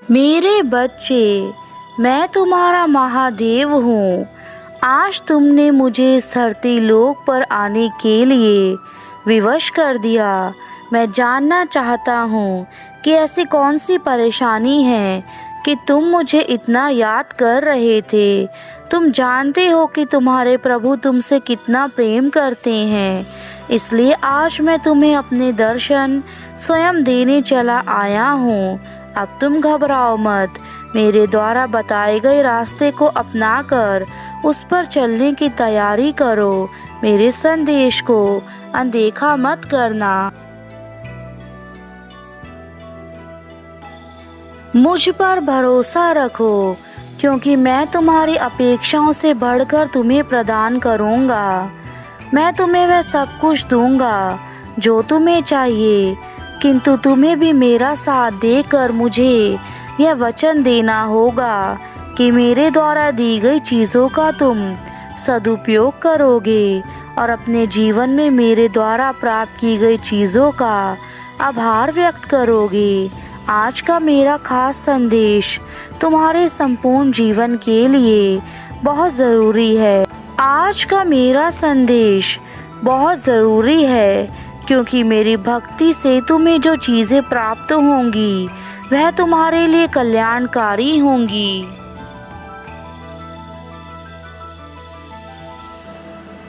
मेरे बच्चे, मैं तुम्हारा महादेव हूँ। आज तुमने मुझे इस धरती लोक पर आने के लिए विवश कर दिया। मैं जानना चाहता हूँ कि ऐसी कौन सी परेशानी है कि तुम मुझे इतना याद कर रहे थे। तुम जानते हो कि तुम्हारे प्रभु तुमसे कितना प्रेम करते हैं, इसलिए आज मैं तुम्हें अपने दर्शन स्वयं देने चला आया हूँ। अब तुम घबराओ मत। मेरे द्वारा बताए गए रास्ते को अपनाकर उस पर चलने की तैयारी करो। मेरे संदेश को अनदेखा मत करना। मुझ पर भरोसा रखो, क्योंकि मैं तुम्हारी अपेक्षाओं से बढ़कर तुम्हें प्रदान करूंगा। मैं तुम्हें वह सब कुछ दूंगा जो तुम्हें चाहिए, किंतु तुम्हें भी मेरा साथ देकर मुझे यह वचन देना होगा कि मेरे द्वारा दी गई चीज़ों का तुम सदुपयोग करोगे और अपने जीवन में मेरे द्वारा प्राप्त की गई चीज़ों का आभार व्यक्त करोगे। आज का मेरा खास संदेश तुम्हारे संपूर्ण जीवन के लिए बहुत ज़रूरी है। आज का मेरा संदेश बहुत ज़रूरी है, क्योंकि मेरी भक्ति से तुम्हें जो चीज़ें प्राप्त होंगी वह तुम्हारे लिए कल्याणकारी होंगी।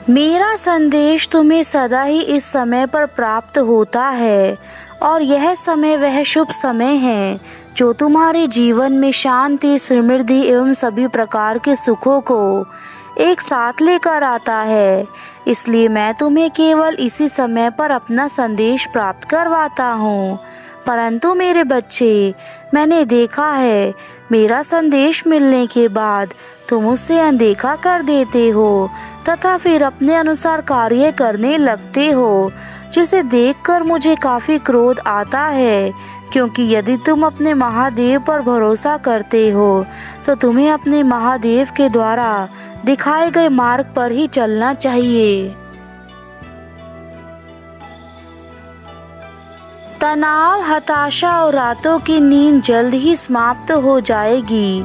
मेरा संदेश तुम्हें सदा ही इस समय पर प्राप्त होता है, और यह समय वह शुभ समय है जो तुम्हारे जीवन में शांति, समृद्धि एवं सभी प्रकार के सुखों को एक साथ लेकर आता है। इसलिए मैं तुम्हें केवल इसी समय पर अपना संदेश प्राप्त करवाता हूँ। परंतु मेरे बच्चे, मैंने देखा है मेरा संदेश मिलने के बाद तुम उससे अनदेखा कर देते हो तथा फिर अपने अनुसार कार्य करने लगते हो, जिसे देखकर मुझे काफ़ी क्रोध आता है। क्योंकि यदि तुम अपने महादेव पर भरोसा करते हो तो तुम्हें अपने महादेव के द्वारा दिखाए गए मार्ग पर ही चलना चाहिए। तनाव, हताशा और रातों की नींद जल्द ही समाप्त हो जाएगी,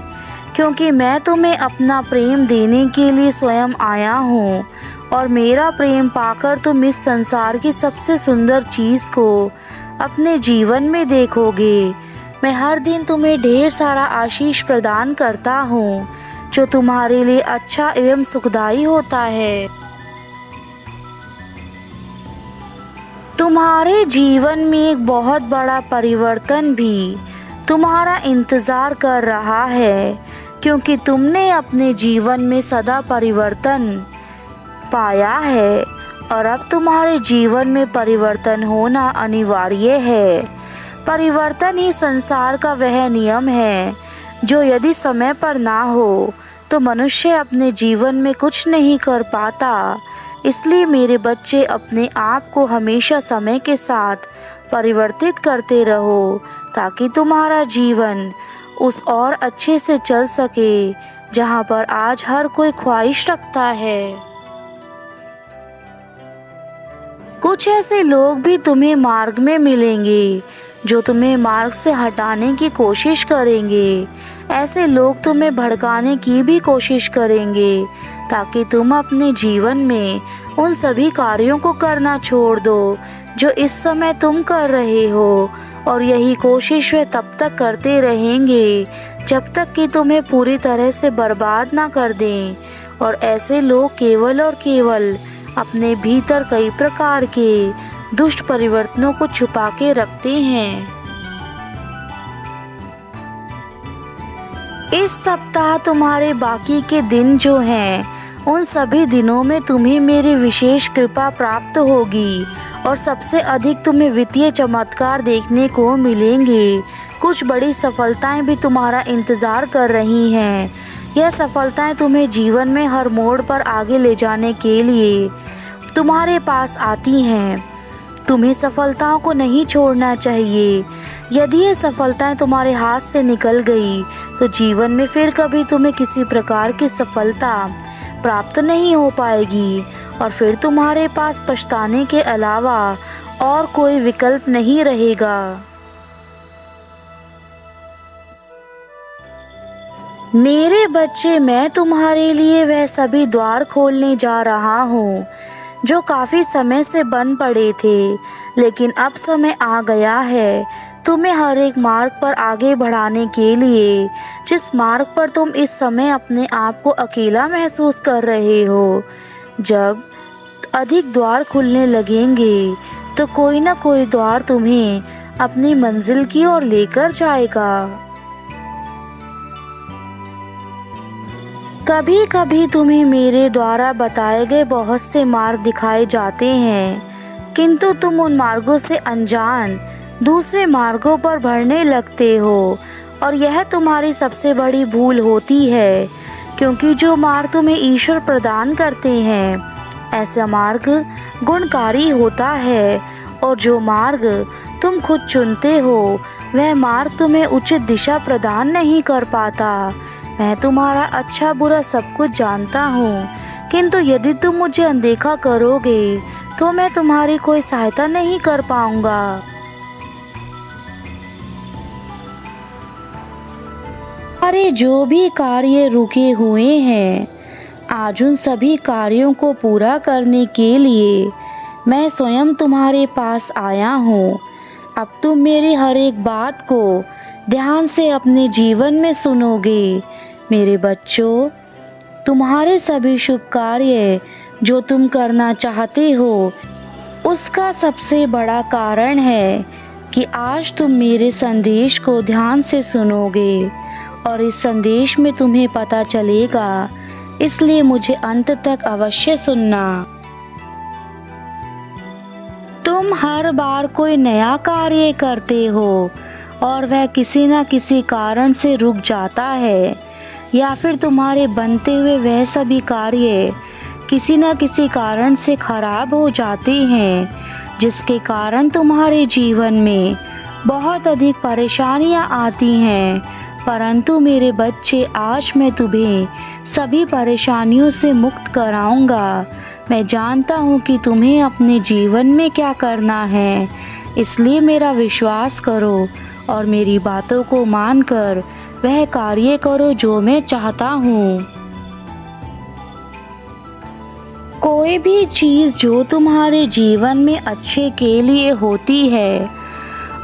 क्योंकि मैं तुम्हें अपना प्रेम देने के लिए स्वयं आया हूँ। और मेरा प्रेम पाकर तुम इस संसार की सबसे सुंदर चीज़ को अपने जीवन में देखोगे। मैं हर दिन तुम्हें ढेर सारा आशीष प्रदान करता हूँ, जो तुम्हारे लिए अच्छा एवं सुखदायी होता है। तुम्हारे जीवन में एक बहुत बड़ा परिवर्तन भी तुम्हारा इंतज़ार कर रहा है, क्योंकि तुमने अपने जीवन में सदा परिवर्तन पाया है और अब तुम्हारे जीवन में परिवर्तन होना अनिवार्य है। परिवर्तन ही संसार का वह नियम है जो यदि समय पर ना हो तो मनुष्य अपने जीवन में कुछ नहीं कर पाता। इसलिए मेरे बच्चे, अपने आप को हमेशा समय के साथ परिवर्तित करते रहो, ताकि तुम्हारा जीवन उस और अच्छे से चल सके जहाँ पर आज हर कोई ख्वाहिश रखता है। कुछ ऐसे लोग भी तुम्हें मार्ग में मिलेंगे जो तुम्हें मार्ग से हटाने की कोशिश करेंगे। ऐसे लोग तुम्हें भड़काने की भी कोशिश करेंगे, ताकि तुम अपने जीवन में उन सभी कार्यों को करना छोड़ दो जो इस समय तुम कर रहे हो। और यही कोशिश वे तब तक करते रहेंगे जब तक कि तुम्हें पूरी तरह से बर्बाद ना कर दें। और ऐसे लोग केवल और केवल अपने भीतर कई प्रकार के दुष्ट परिवर्तनों को छुपा के रखते हैं। इस सप्ताह तुम्हारे बाकी के दिन जो हैं, उन सभी दिनों में तुम्हें मेरी विशेष कृपा प्राप्त होगी और सबसे अधिक तुम्हें वित्तीय चमत्कार देखने को मिलेंगे। कुछ बड़ी सफलताएं भी तुम्हारा इंतजार कर रही हैं। यह सफलताएं तुम्हें जीवन में हर मोड़ पर आगे ले जाने के लिए तुम्हारे पास आती हैं। तुम्हें सफलताओं को नहीं छोड़ना चाहिए। यदि ये सफलताएं तुम्हारे हाथ से निकल गई तो जीवन में फिर कभी तुम्हें किसी प्रकार की सफलता प्राप्त नहीं हो पाएगी, और फिर तुम्हारे पास पछताने के अलावा और कोई विकल्प नहीं रहेगा। मेरे बच्चे, मैं तुम्हारे लिए वह सभी द्वार खोलने जा रहा हूँ जो काफ़ी समय से बंद पड़े थे, लेकिन अब समय आ गया है तुम्हें हर एक मार्ग पर आगे बढ़ाने के लिए, जिस मार्ग पर तुम इस समय अपने आप को अकेला महसूस कर रहे हो। जब अधिक द्वार खुलने लगेंगे तो कोई ना कोई द्वार तुम्हें अपनी मंजिल की ओर लेकर जाएगा। कभी कभी तुम्हें मेरे द्वारा बताए गए बहुत से मार्ग दिखाए जाते हैं, किंतु तुम उन मार्गों से अनजान दूसरे मार्गों पर बढ़ने लगते हो, और यह तुम्हारी सबसे बड़ी भूल होती है, क्योंकि जो मार्ग तुम्हें ईश्वर प्रदान करते हैं ऐसा मार्ग गुणकारी होता है, और जो मार्ग तुम खुद चुनते हो वह मार्ग तुम्हें उचित दिशा प्रदान नहीं कर पाता। मैं तुम्हारा अच्छा बुरा सब कुछ जानता हूँ, किंतु यदि तुम मुझे अनदेखा करोगे तो मैं तुम्हारी कोई सहायता नहीं कर पाऊंगा। अरे जो भी कार्य रुके हुए हैं, आज उन सभी कार्यों को पूरा करने के लिए मैं स्वयं तुम्हारे पास आया हूँ। अब तुम मेरी हर एक बात को ध्यान से अपने जीवन में सुनोगे। मेरे बच्चों, तुम्हारे सभी शुभ कार्य जो तुम करना चाहते हो उसका सबसे बड़ा कारण है कि आज तुम मेरे संदेश को ध्यान से सुनोगे, और इस संदेश में तुम्हें पता चलेगा, इसलिए मुझे अंत तक अवश्य सुनना। तुम हर बार कोई नया कार्य करते हो और वह किसी न किसी कारण से रुक जाता है, या फिर तुम्हारे बनते हुए वह सभी कार्य किसी न किसी कारण से खराब हो जाते हैं, जिसके कारण तुम्हारे जीवन में बहुत अधिक परेशानियां आती हैं। परंतु मेरे बच्चे, आज मैं तुम्हें सभी परेशानियों से मुक्त कराऊंगा। मैं जानता हूँ कि तुम्हें अपने जीवन में क्या करना है, इसलिए मेरा विश्वास करो और मेरी बातों को मानकर वह कार्य करो जो मैं चाहता हूँ। कोई भी चीज़ जो तुम्हारे जीवन में अच्छे के लिए होती है,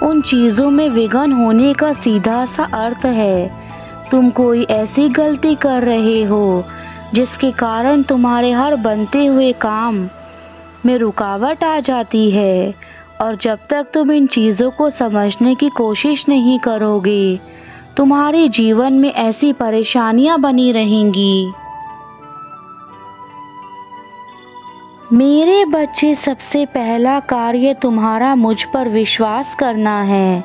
उन चीज़ों में विघ्न होने का सीधा सा अर्थ है तुम कोई ऐसी गलती कर रहे हो जिसके कारण तुम्हारे हर बनते हुए काम में रुकावट आ जाती है। और जब तक तुम इन चीज़ों को समझने की कोशिश नहीं करोगे, तुम्हारे जीवन में ऐसी परेशानियां बनी रहेंगी। मेरे बच्चे, सबसे पहला कार्य तुम्हारा मुझ पर विश्वास करना है।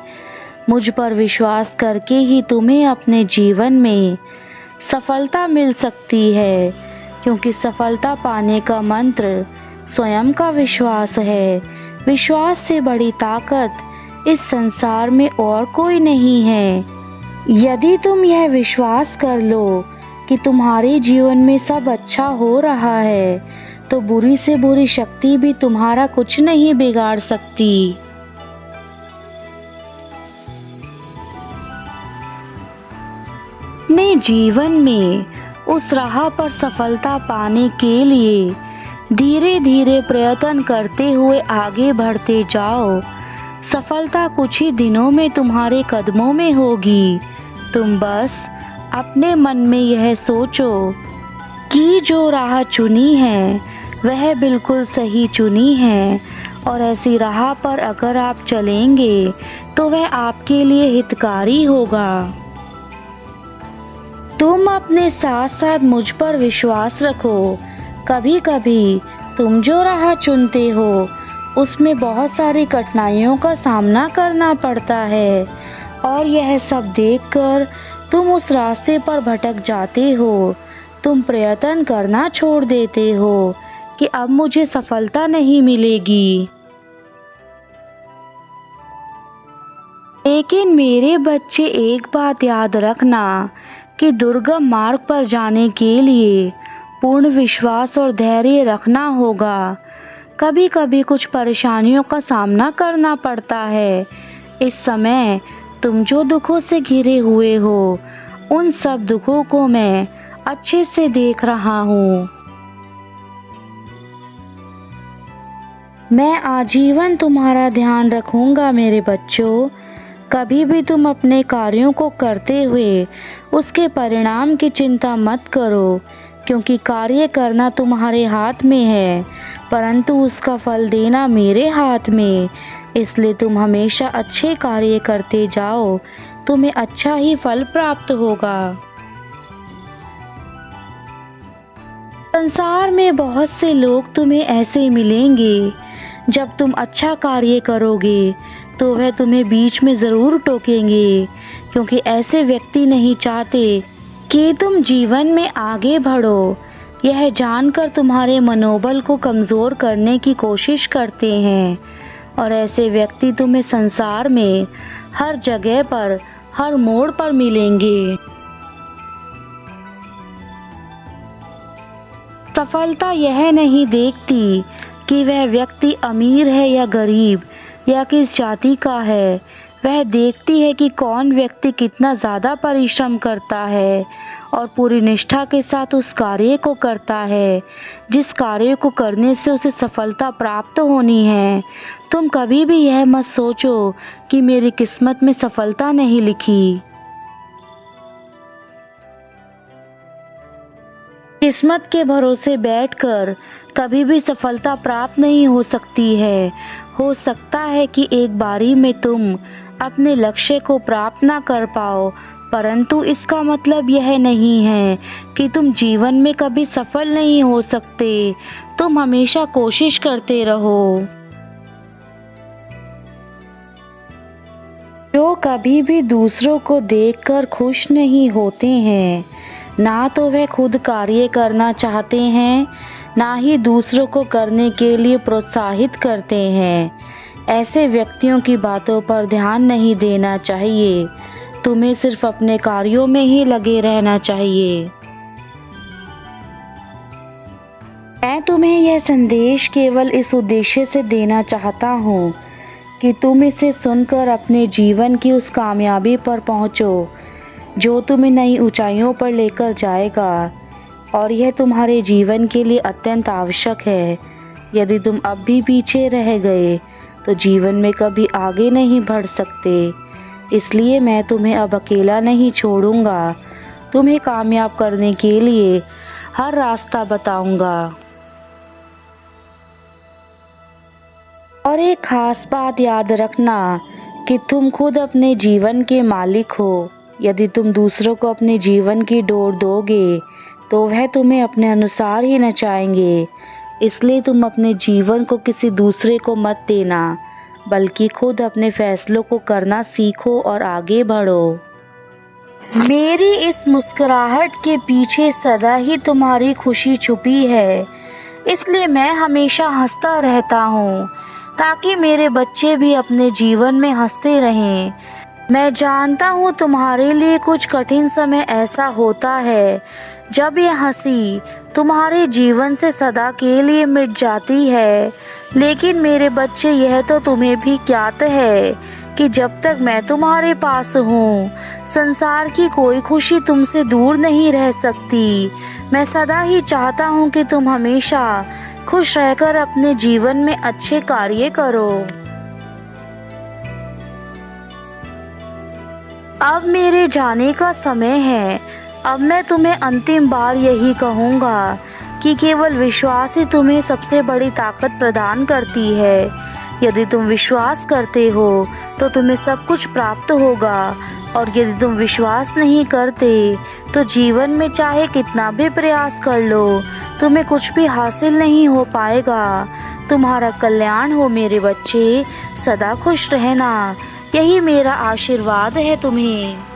मुझ पर विश्वास करके ही तुम्हें अपने जीवन में सफलता मिल सकती है, क्योंकि सफलता पाने का मंत्र स्वयं का विश्वास है। विश्वास से बड़ी ताकत इस संसार में और कोई नहीं है। यदि तुम यह विश्वास कर लो कि तुम्हारे जीवन में सब अच्छा हो रहा है, तो बुरी से बुरी शक्ति भी तुम्हारा कुछ नहीं बिगाड़ सकती। अपने जीवन में उस राह पर सफलता पाने के लिए धीरे धीरे प्रयत्न करते हुए आगे बढ़ते जाओ। सफलता कुछ ही दिनों में तुम्हारे कदमों में होगी। तुम बस अपने मन में यह सोचो कि जो राह चुनी है वह बिल्कुल सही चुनी है, और ऐसी राह पर अगर आप चलेंगे तो वह आपके लिए हितकारी होगा। तुम अपने साथ साथ मुझ पर विश्वास रखो। कभी कभी तुम जो राह चुनते हो उसमें बहुत सारी कठिनाइयों का सामना करना पड़ता है, और यह सब देखकर तुम उस रास्ते पर भटक जाते हो। तुम प्रयत्न करना छोड़ देते हो कि अब मुझे सफलता नहीं मिलेगी। लेकिन मेरे बच्चे, एक बात याद रखना कि दुर्गम मार्ग पर जाने के लिए पूर्ण विश्वास और धैर्य रखना होगा। कभी कभी कुछ परेशानियों का सामना करना पड़ता है। इस समय तुम जो दुखों से घिरे हुए हो उन सब दुखों को मैं अच्छे से देख रहा हूँ। मैं आजीवन तुम्हारा ध्यान रखूंगा मेरे बच्चों। कभी भी तुम अपने कार्यों को करते हुए उसके परिणाम की चिंता मत करो, क्योंकि कार्य करना तुम्हारे हाथ में है, परंतु उसका फल देना मेरे हाथ में। इसलिए तुम हमेशा अच्छे कार्य करते जाओ, तुम्हें अच्छा ही फल प्राप्त होगा। संसार में बहुत से लोग तुम्हें ऐसे मिलेंगे, जब तुम अच्छा कार्य करोगे तो वह तुम्हें बीच में ज़रूर टोकेंगे, क्योंकि ऐसे व्यक्ति नहीं चाहते कि तुम जीवन में आगे बढ़ो। यह जानकर तुम्हारे मनोबल को कमज़ोर करने की कोशिश करते हैं, और ऐसे व्यक्ति तुम्हें संसार में हर जगह पर, हर मोड़ पर मिलेंगे। सफलता यह नहीं देखती कि वह व्यक्ति अमीर है या गरीब या किस जाति का है। वह देखती है कि कौन व्यक्ति कितना ज़्यादा परिश्रम करता है और पूरी निष्ठा के साथ उस कार्य को करता है, जिस कार्य को करने से उसे सफलता प्राप्त होनी है। तुम कभी भी यह मत सोचो कि मेरी किस्मत में सफलता नहीं लिखी। किस्मत के भरोसे बैठकर कभी भी सफलता प्राप्त नहीं हो सकती है। हो सकता है कि एक बारी में तुम अपने लक्ष्य को प्राप्त ना कर पाओ, परंतु इसका मतलब यह नहीं है कि तुम जीवन में कभी सफल नहीं हो सकते। तुम हमेशा कोशिश करते रहो। जो कभी भी दूसरों को देखकर खुश नहीं होते हैं, ना तो वह खुद कार्य करना चाहते हैं, ना ही दूसरों को करने के लिए प्रोत्साहित करते हैं। ऐसे व्यक्तियों की बातों पर ध्यान नहीं देना चाहिए। तुम्हें सिर्फ अपने कार्यों में ही लगे रहना चाहिए। मैं तुम्हें यह संदेश केवल इस उद्देश्य से देना चाहता हूँ कि तुम इसे सुनकर अपने जीवन की उस कामयाबी पर पहुँचो जो तुम्हें नई ऊंचाइयों पर लेकर जाएगा, और यह तुम्हारे जीवन के लिए अत्यंत आवश्यक है। यदि तुम अब भी पीछे रह गए तो जीवन में कभी आगे नहीं बढ़ सकते। इसलिए मैं तुम्हें अब अकेला नहीं छोड़ूंगा। तुम्हें कामयाब करने के लिए हर रास्ता बताऊंगा। और एक खास बात याद रखना कि तुम खुद अपने जीवन के मालिक हो। यदि तुम दूसरों को अपने जीवन की डोर दोगे तो वह तुम्हें अपने अनुसार ही नचाएंगे। इसलिए तुम अपने जीवन को किसी दूसरे को मत देना, बल्कि खुद अपने फैसलों को करना सीखो और आगे बढ़ो। मेरी इस मुस्कुराहट के पीछे सदा ही तुम्हारी खुशी छुपी है, इसलिए मैं हमेशा हंसता रहता हूँ, ताकि मेरे बच्चे भी अपने जीवन में हंसते रहें। मैं जानता हूँ तुम्हारे लिए कुछ कठिन समय ऐसा होता है जब यह हंसी तुम्हारे जीवन से सदा के लिए मिट जाती है, लेकिन मेरे बच्चे यह तो तुम्हें भी ज्ञात है कि जब तक मैं तुम्हारे पास हूँ, संसार की कोई खुशी तुमसे दूर नहीं रह सकती। मैं सदा ही चाहता हूँ कि तुम हमेशा खुश रहकर अपने जीवन में अच्छे कार्य करो। अब मेरे जाने का समय है। अब मैं तुम्हें अंतिम बार यही कहूँगा कि केवल विश्वास ही तुम्हें सबसे बड़ी ताकत प्रदान करती है। यदि तुम विश्वास करते हो तो तुम्हें सब कुछ प्राप्त होगा, और यदि तुम विश्वास नहीं करते तो जीवन में चाहे कितना भी प्रयास कर लो, तुम्हें कुछ भी हासिल नहीं हो पाएगा। तुम्हारा कल्याण हो मेरे बच्चे, सदा खुश रहना, यही मेरा आशीर्वाद है तुम्हें।